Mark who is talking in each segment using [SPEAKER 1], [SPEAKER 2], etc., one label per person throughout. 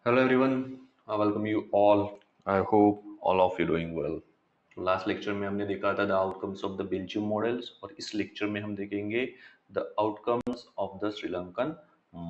[SPEAKER 1] Hello everyone, I welcome you all. I hope all of you doing well. Last lecture में हमने देखा था the outcomes of the Belgium models और इस lecture में हम देखेंगे the outcomes of the Sri Lankan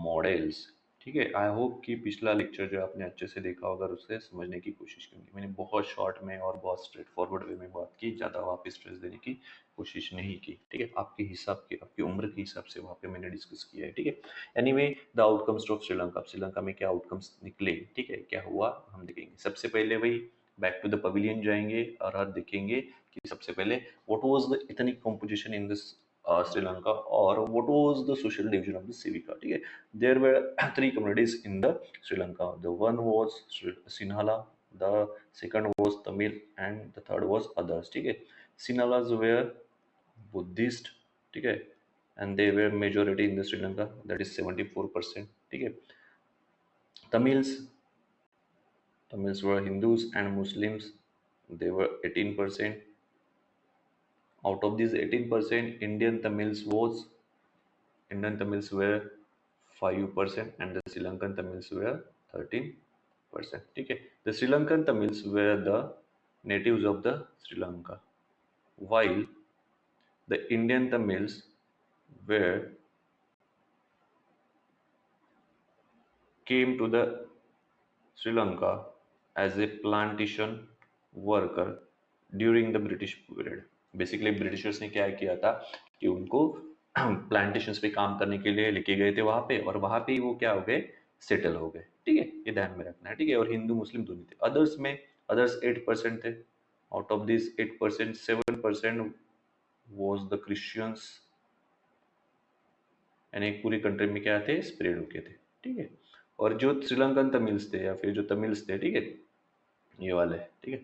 [SPEAKER 1] models. ठीक है, आई होप कि पिछला लेक्चर जो आपने अच्छे से देखा होगा उससे समझने की कोशिश करेंगे। मैंने बहुत शॉर्ट में और बहुत स्ट्रेट फॉरवर्ड वे में बात की, ज़्यादा वहाँ पे स्ट्रेस देने की कोशिश नहीं की। ठीक है, आपके हिसाब के आपकी उम्र के हिसाब से वहाँ पे मैंने डिस्कस किया है। ठीक है, anyway the outcomes of Sri Lanka, Sri Lanka में क्या आउटकम्स निकले, ठीक है, क्या हुआ हम देखेंगे। सबसे पहले वही बैक टू द पवेलियन जाएंगे और आज देखेंगे कि सबसे पहले what was the ethnic composition in this Sri Lanka और what was the social division of the सिविका। ठीक है, there were three communities in the Sri Lanka. The one was Sinhala, the second was Tamil and the third was others. ठीक है, Sinhalas were Buddhist, ठीक है, and they were majority in the Sri Lanka, that is 74%। ठीक है, Tamils Tamils were Hindus and Muslims. They were 18%. Out of these 18%, Indian Tamils were 5% and the Sri Lankan Tamils were 13%. Okay. The Sri Lankan Tamils were the natives of the Sri Lanka, while the Indian Tamils were came to the Sri Lanka as a plantation worker during the British period. Basically Britishers ने क्या किया था कि उनको plantations पे काम करने के लिए लेके गए थे वहां पे, और वहां पे ही वो क्या हो गए, सेटल हो गए। ठीक है, ये ध्यान में रखना है। ठीक है, और हिंदू मुस्लिम दोनों थे। अदर्स में अदर्स 8% थे। Out of this 8%, 7% was the Christians, यानी पूरी कंट्री में क्या थे, स्प्रेड हो गए थे। ठीक है, और जो श्रीलंकन तमिल्स थे या फिर जो तमिल्स थे, ठीक है, ये वाले, ठीक है,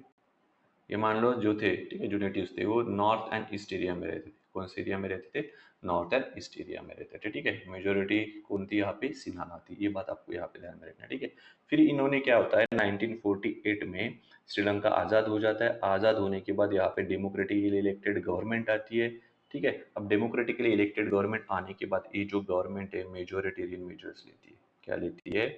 [SPEAKER 1] ये मान लो जो थे, ठीक है, जो नेटिव्स थे वो नॉर्थ एंड ईस्ट एरिया में रहते थे। कौन से एरिया में रहते थे, नॉर्थ एंड ईस्ट एरिया में रहते थे। ठीक है, मेजोरिटी कौन थी यहाँ पे, सिन्हाना थी। ये बात आपको यहाँ पे ध्यान में रखना है। ठीक है, फिर इन्होंने क्या होता है 1948 में श्रीलंका आज़ाद हो जाता है। आज़ाद होने के बाद यहाँ पे डेमोक्रेटिकली इलेक्टेड गवर्नमेंट आती है। ठीक है, अब डेमोक्रेटिकली इलेक्टेड गवर्नमेंट आने के बाद ये जो गवर्नमेंट है मेजोरिटेरियन मेजर्स लेती है। क्या लेती है,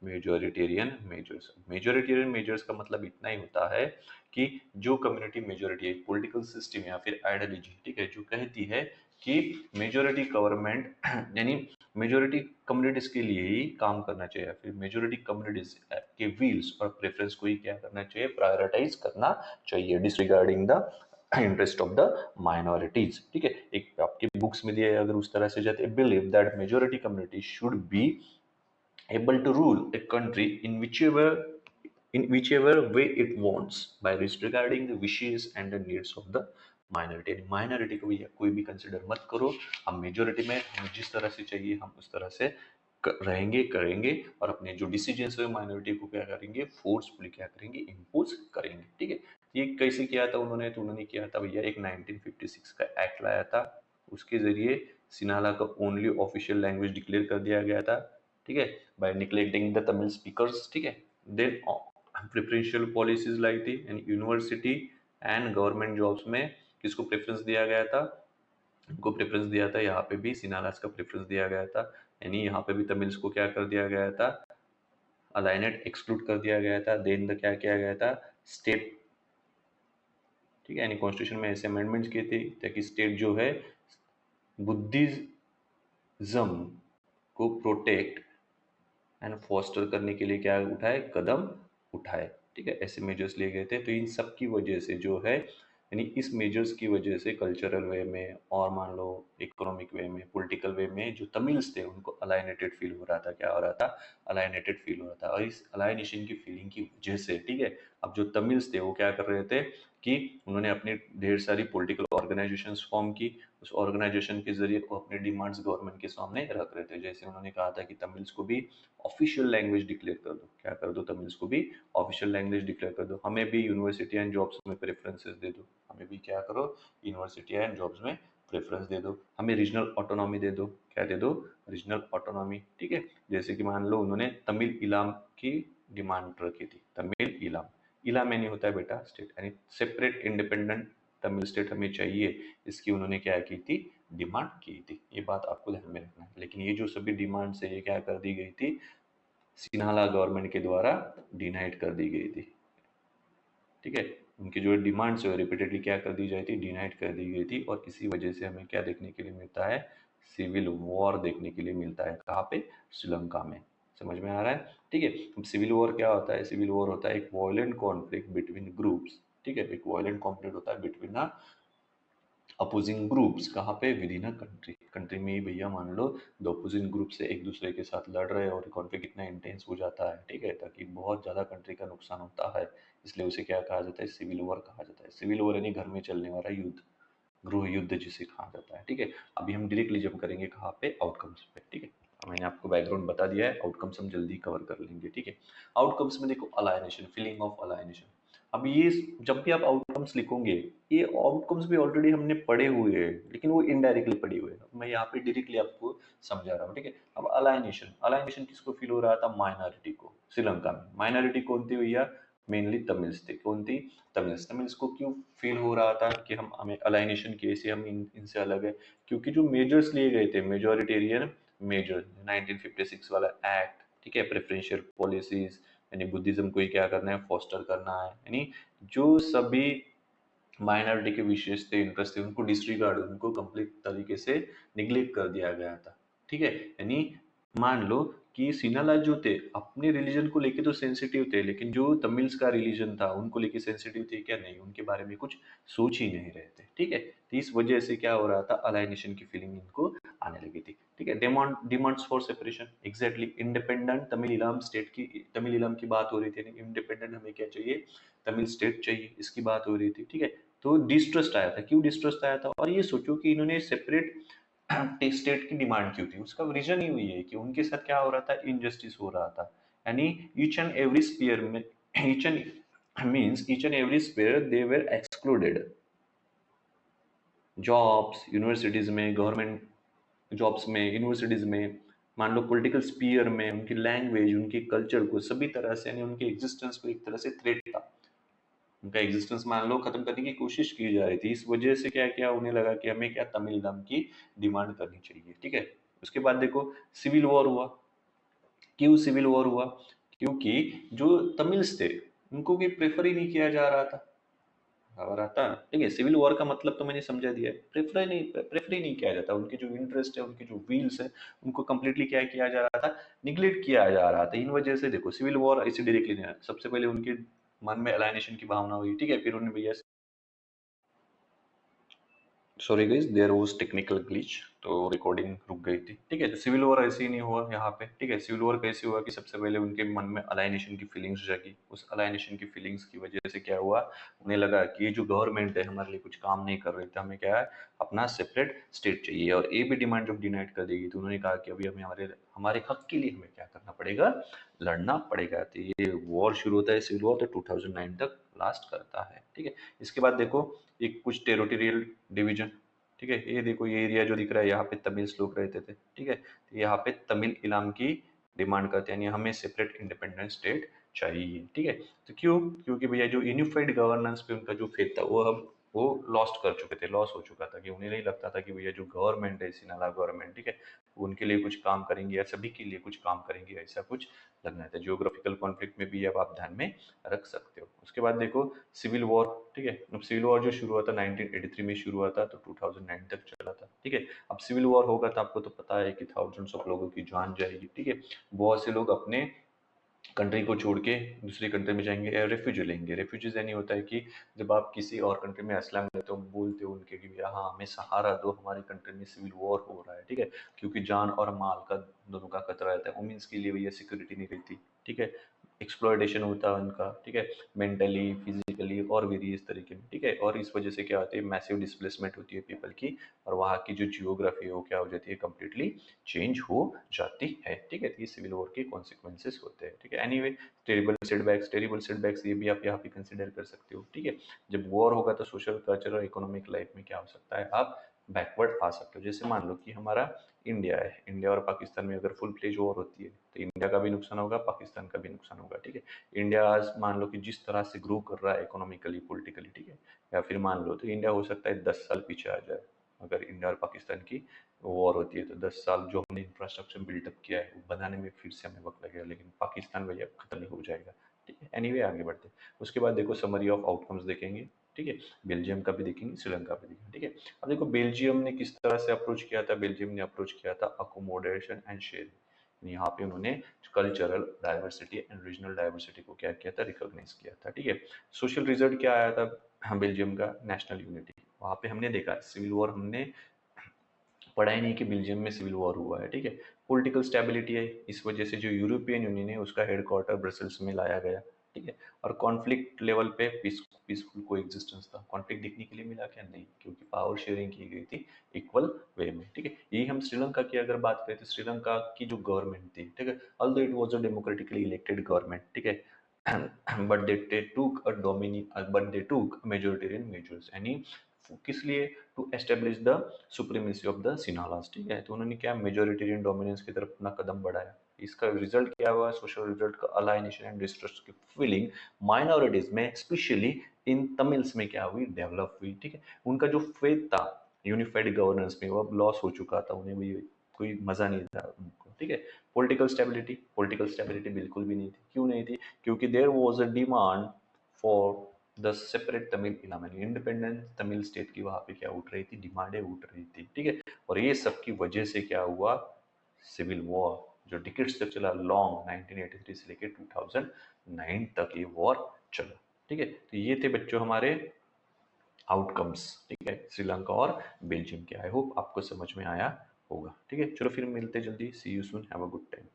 [SPEAKER 1] मेजोरिटेरियन मेजर्स। मेजोरिटेरियन मेजर्स का मतलब इतना ही होता है कि जो कम्युनिटी मेजोरिटी है, पॉलिटिकल सिस्टम या फिर आइडियोलॉजी, ठीक है, जो कहती है कि मेजोरिटी गवर्नमेंट यानी मेजोरिटी कम्युनिटीज के लिए ही काम करना चाहिए, या फिर मेजोरिटी कम्युनिटीज के व्हील्स और प्रेफरेंस को ही क्या करना चाहिए, प्रायोरिटाइज करना चाहिए, disregarding the interest of the minorities. ठीक है, एक आपकी बुक्स में दिया है, अगर उस तरह से जाते, believe that majority community should be able to rule a country in whichever way it wants by disregarding the wishes and the needs of the minority. Minority को भी कोई भी कंसिडर मत करो, हम मेजोरिटी में हमें जिस तरह से चाहिए हम उस तरह से रहेंगे करेंगे, और अपने जो डिसीजंस है माइनॉरिटी को क्या करेंगे, फोर्सफुली क्या करेंगे, इम्पोज करेंगे। ठीक है, ये कैसे किया था उन्होंने, तो उन्होंने किया था भैया, एक 1956 का एक्ट लाया था, उसके जरिए सिन्हाला का ओनली ऑफिशियल लैंग्वेज डिक्लेयर कर दिया गया था। ठीक है, by neglecting the Tamil speakers. ठीक है, देन प्रेफरेंशियल पॉलिसीज लाई थी, and university and government jobs में किसको प्रेफरेंस दिया गया था, उनको प्रेफरेंस दिया था। यहाँ पे भी सिनालास का प्रेफरेंस दिया गया था, यानी यहाँ पे भी तमिल्स को क्या कर दिया गया था, अलाइनेट एक्सक्लूड कर दिया गया था। देन द क्या किया गया था, स्टेट, ठीक है, यानी कॉन्स्टिट्यूशन में ऐसे अमेंडमेंट्स किए थे ताकि स्टेट जो है बुद्धिज्म को प्रोटेक्ट एंड फॉस्टर करने के लिए क्या उठाए, कदम उठाए। ठीक है, ऐसे मेजर्स लिए गए थे। तो इन सब की वजह से जो है, यानी इस मेजर्स की वजह से कल्चरल वे में और मान लो इकोनॉमिक वे में, पॉलिटिकल वे में जो तमिल्स थे उनको अलाइनेटेड फील हो रहा था। क्या हो रहा था, अलाइनेटेड फील हो रहा था। और इस अलाइनेशन की फीलिंग की वजह से, ठीक है, अब जो तमिल्स थे वो क्या कर रहे थे कि उन्होंने अपनी ढेर सारी पॉलिटिकल ऑर्गेनाइजेशंस फॉर्म की। उस ऑर्गेनाइजेशन के जरिए वो अपने डिमांड्स गवर्नमेंट के सामने रख रहे थे। जैसे उन्होंने कहा था कि तमिल्स को भी ऑफिशियल लैंग्वेज डिक्लेयर कर दो। क्या कर दो, तमिल्स को भी ऑफिशियल लैंग्वेज डिक्लेयर कर दो। हमें भी यूनिवर्सिटी एंड जॉब्स में प्रेफरेंसेस दे दो। हमें भी क्या करो, यूनिवर्सिटी एंड जॉब्स में प्रेफरेंस दे दो। हमें रीजनल ऑटोनॉमी दे दो। क्या दे दो, रीजनल ऑटोनॉमी। ठीक है, जैसे कि मान लो उन्होंने तमिल इलाम की डिमांड रखी थी। तमिल इलाम, इलाम में नहीं होता है बेटा स्टेट, यानी सेपरेट इंडिपेंडेंट तमिल स्टेट हमें चाहिए, इसकी उन्होंने क्या की थी, डिमांड की थी। ये बात आपको ध्यान में रखना है। लेकिन ये जो सभी डिमांड्स है ये क्या कर दी गई थी, सिन्हाला गवर्नमेंट के द्वारा डिनाइड कर दी गई थी। ठीक है, उनकी जो डिमांड्स है रिपीटेडली क्या कर दी जाती थी, डिनाइड कर दी गई थी, और इसी वजह से हमें क्या देखने के लिए मिलता है, सिविल वॉर देखने के लिए मिलता है। कहाँ पे, श्रीलंका में। समझ में आ रहा है? ठीक है। अब सिविल वॉर क्या होता है, सिविल वॉर होता है एक वायलेंट कॉन्फ्लिक्ट बिटवीन ग्रुप्स। ठीक है, एक वायलेंट कॉन्फ्लिक्ट होता है बिटवीन अपोजिंग ग्रुप्स। कहाँ पे, with in a country. Country में ही भैया मान लो दो अपोजिंग ग्रुप से एक दूसरे के साथ लड़ रहे हैं और कॉन्फ्लिक्ट इतना इंटेंस हो जाता है, ठीक है, ताकि बहुत ज़्यादा कंट्री का नुकसान होता है, इसलिए उसे क्या कहा जाता है, सिविल वॉर कहा जाता है। सिविल वॉर यानी घर में चलने वाला युद्ध, गृह युद्ध जिसे कहा जाता है। ठीक है, अभी हम डायरेक्टली जब करेंगे कहाँ पे, आउटकम्स पे। ठीक है, मैंने आपको बैकग्राउंड बता दिया है, आउटकम्स हम जल्दी कवर कर लेंगे। ठीक है, आउटकम्स में देखो, अलाइनेशन, फीलिंग ऑफ अलाइनेशन। अब ये जब भी आप आउटकम्स लिखोगे, ये आउटकम्स भी ऑलरेडी हमने पढ़े हुए हैं, लेकिन वो इनडायरेक्टली पढ़े हुए हैं, मैं यहाँ पे डायरेक्टली आपको समझा रहा हूँ। ठीक है, अब अलाइनेशन, अलाइनेशन किसको फील हो रहा था, माइनॉरिटी को। श्रीलंका में माइनॉरिटी कौन थी भैया, मेनली तमिल्स थे। कौन थी, तमिल्स। तमिल्स को क्यों फील हो रहा था कि हम हमें अलाइनेशन कैसे, हम इनसे अलग है, क्योंकि जो मेजर्स लिए गए थे, मेजोरिटेरियन मेजर, 1956 वाला एक्ट, ठीक है, प्रेफरेंशियल पॉलिसीज, यानी बुद्धिज्म को ही क्या करना है, फोस्टर करना है, यानी जो सभी माइनॉरिटी के विशेष थे, इंटरेस्ट थे, उनको डिस्ट्रीगार्ड, उनको कंप्लीट तरीके से निग्लेक्ट कर दिया गया था। ठीक है, यानी मान लो कि सिन्हालाल जो थे अपने रिलीजन को लेके तो सेंसिटिव थे, लेकिन जो तमिल्स का रिलीजन था उनको लेके सेंसिटिव थे क्या, नहीं, उनके बारे में कुछ सोच ही नहीं रहे थे। ठीक है, तो इस वजह से क्या हो रहा था, अलाइनेशन की फीलिंग इनको आने लगी थी। ठीक है, demands for separation, exactly, independent Tamil Ilam state की, तमिल इलाम की बात हो रही थी। इंडिपेंडेंट हमें क्या चाहिए, तमिल स्टेट चाहिए, इसकी बात हो रही थी। ठीक है, तो डिस्ट्रस्ट आया था। क्यों डिस्ट्रस्ट आया था, और ये सोचो कि इन्होंने सेपरेट स्टेट की डिमांड क्यों थी, उसका रीजन ही हुई है कि उनके साथ क्या हो रहा था, इनजस्टिस हो रहा था। यानी ईच एंड एवरी स्पीयर में, each and means each and every sphere they were excluded. Jobs, universities में, गवर्नमेंट जॉब्स में, यूनिवर्सिटीज में, मान लो पॉलिटिकल स्पीयर में, उनकी लैंग्वेज, उनके कल्चर को सभी तरह से, यानी उनके एग्जिस्टेंस को एक तरह से थ्रेट था, उनका एग्जिस्टेंस मान लो खत्म करने की कोशिश की जा रही थी। इस वजह से क्या क्या उन्हें लगा कि हमें क्या, तमिल नाम की डिमांड करनी चाहिए। ठीक है, उसके बाद देखो, सिविल वॉर हुआ। क्यों सिविल वॉर हुआ, क्योंकि जो तमिल्स थे उनको भी प्रेफर ही नहीं किया जा रहा था। खबर आता, ठीक है, सिविल वॉर का मतलब तो मैंने समझा दिया है, प्रेफर ही नहीं किया जाता, उनके जो इंटरेस्ट है, उनके जो व्हील्स है, उनको कंप्लीटली क्या किया जा रहा था, निग्लेक्ट किया जा रहा था। इन वजह से देखो, सिविल वॉर ऐसे डायरेक्टली नहीं आया। सबसे पहले उनके मन में अलाइनेशन की भावना हुई, ठीक है, फिर उन्होंने भैया, sorry guys, there was technical glitch, तो रिकॉर्डिंग रुक गई थी। ठीक है, तो सिविल वॉर ऐसे ही नहीं हुआ यहाँ पे। ठीक है, सिविल वॉर कैसे हुआ कि सबसे पहले उनके मन में अलाइनेशन की फीलिंग्स जागी। उस अलाइनेशन की फीलिंग्स की वजह से क्या हुआ, उन्हें लगा कि ये जो गवर्नमेंट है हमारे लिए कुछ काम नहीं कर रही थी, हमें क्या है, अपना सेपरेट स्टेट चाहिए। और ये भी डिमांड जब डिनाइड कर देगी, तो उन्होंने कहा कि अभी हमें हमारे हमारे हक के लिए हमें क्या करना पड़ेगा, लड़ना पड़ेगा। तो ये वॉर शुरू होता है, सिविल वॉर, तो 2009 तक लास्ट करता है। ठीक है, इसके बाद देखो, एक कुछ टेरिटोरियल डिवीजन। ठीक है, ये देखो, ये एरिया जो दिख रहा है, यहाँ पे तमिल्स लोग रहते थे। ठीक है, तो यहाँ पे तमिल इलाम की डिमांड करते हैं, यानी हमें सेपरेट इंडिपेंडेंट स्टेट चाहिए। ठीक है, तो क्यों, क्योंकि भैया जो यूनिफाइड गवर्नेंस पे उनका जो फेथ था, वो अब वो लॉस्ट कर चुके थे, लॉस हो चुका था, कि उन्हें नहीं लगता था कि भैया जो गवर्नमेंट है, सिनाला गवर्नमेंट, ठीक है, वो उनके लिए कुछ काम करेंगे या सभी के लिए कुछ काम करेंगे, ऐसा कुछ लगना था। जियोग्राफिकल कॉन्फ्लिक्ट में भी अब आप ध्यान में रख सकते हो। उसके बाद देखो, सिविल वॉर। ठीक है, अब सिविल वॉर जो शुरू हुआ था 1983 में शुरू हुआ था, तो 2009 तक चला था। ठीक है, अब सिविल वॉर होगा तो आपको तो पता है कि थाउजेंड्स ऑफ लोगों की जान जाएगी। ठीक है, बहुत से लोग अपने कंट्री को छोड़ के दूसरी कंट्री में जाएंगे या रेफ्यूजी लेंगे। रेफ्यूजीज यानी होता है कि जब आप किसी और कंट्री में असलम लेते हो, बोलते हो उनके कि यहाँ हमें सहारा दो, हमारी कंट्री में सिविल वॉर हो रहा है। ठीक है, क्योंकि जान और माल का दोनों का खतरा रहता है, वुमेन्स के लिए भैया सिक्योरिटी नहीं रहती। ठीक है, एक्सप्लॉयटेशन होता है उनका। ठीक है, मेंटली, फिजिकली और वेरियस तरीके में। ठीक है, और इस वजह से क्या होती है, मैसिव डिस्प्लेसमेंट होती है पीपल की, और वहाँ की जो जियोग्राफी है वो क्या हो जाती है, कम्प्लीटली चेंज हो जाती है। ठीक है, तो ये सिविल वॉर के कॉन्सिक्वेंसेस होते हैं। ठीक है, एनीवे, टेरिबल सेटबैक्स ये भी आप यहाँ पे कंसिडर कर सकते हो। ठीक है, जब वॉर होगा तो सोशल, कल्चरल और इकोनॉमिक लाइफ में क्या हो सकता है, आप बैकवर्ड आ सकते हो। जैसे मान लो कि हमारा इंडिया है, इंडिया और पाकिस्तान में अगर फुल फ्लेज वॉर होती है, तो इंडिया का भी नुकसान होगा, पाकिस्तान का भी नुकसान होगा। ठीक है, इंडिया आज मान लो कि जिस तरह से ग्रो कर रहा है इकोनॉमिकली, पॉलिटिकली, ठीक है, या फिर मान लो तो इंडिया हो सकता है 10 साल पीछे आ जाए। अगर इंडिया और पाकिस्तान की वॉर होती है तो 10 साल जो हमने इंफ्रास्ट्रक्चर बिल्डअप किया है वो बनाने में फिर से हमें वक्त लगेगा, लेकिन पाकिस्तान भैया खत्म हो जाएगा। ठीक है, एनीवे आगे बढ़ते हैं। उसके बाद देखो समरी ऑफ आउटकम्स देखेंगे। ठीक है, बेल्जियम का भी देखेंगे, श्रीलंका भी देखेंगे। ठीक है, अब देखो बेल्जियम ने किस तरह से अप्रोच किया था। बेल्जियम ने अप्रोच किया था अकोमोडेशन एंड शेयरिंग। यहाँ पे उन्होंने cultural diversity and regional diversity को क्या किया था, रिकॉग्नाइज किया था। ठीक है, सोशल रिजल्ट क्या आया था बेल्जियम का, नेशनल यूनिटी। वहां पे हमने देखा सिविल वॉर हमने पढ़ा ही नहीं कि बेल्जियम में सिविल वॉर हुआ है। ठीक है, पॉलिटिकल स्टेबिलिटी है, इस वजह से जो यूरोपियन यूनियन है उसका हेडक्वार्टर ब्रसल्स में लाया गया। ठीक है, और कॉन्फ्लिक्ट लेवल पे पीसफुल को एग्जिस्टेंस था। कॉन्फ्लिक्ट देखने के लिए मिला क्या, नहीं, क्योंकि पावर शेयरिंग की गई थी इक्वल वे में। ठीक है, यही हम श्रीलंका की अगर बात करें तो श्रीलंका की जो गवर्नमेंट थी, ठीक है, although it was a democratically elected government, ठीक है, but they took a but they took majoritarian measures, यानी किस लिए, to establish the supremacy of the Sinhalas. ठीक है, तो उन्होंने क्या मेजोरिटेरियन डोमिनेंस की तरफ अपना कदम बढ़ाया। इसका रिजल्ट क्या हुआ, सोशल रिजल्ट का अलाइनेशन एंड डिस्ट्रस्ट की फीलिंग माइनॉरिटीज में स्पेशली इन तमिल्स में क्या हुई, डेवलप हुई। ठीक है, उनका जो फेथ था यूनिफाइड गवर्नेंस में वो अब लॉस हो चुका था, उन्हें भी कोई मजा नहीं था उनको। ठीक है, पॉलिटिकल स्टेबिलिटी बिल्कुल भी नहीं थी। क्यों नहीं थी, क्योंकि there was a demand for the separate Tamil इलामेन, इंडिपेंडेंट तमिल स्टेट की वहां पे क्या उठ रही थी, डिमांडें उठ रही थी। ठीक है, और ये सब की वजह से क्या हुआ, सिविल वॉर जो डिकेट्स तक चला, लॉन्ग 1983 से लेकर 2009 तक ये वॉर चला। ठीक है, तो ये थे बच्चों हमारे आउटकम्स। ठीक है, श्रीलंका और बेल्जियम के। आई होप आपको समझ में आया होगा। ठीक है, चलो फिर मिलते जल्दी, see you soon, have a good time.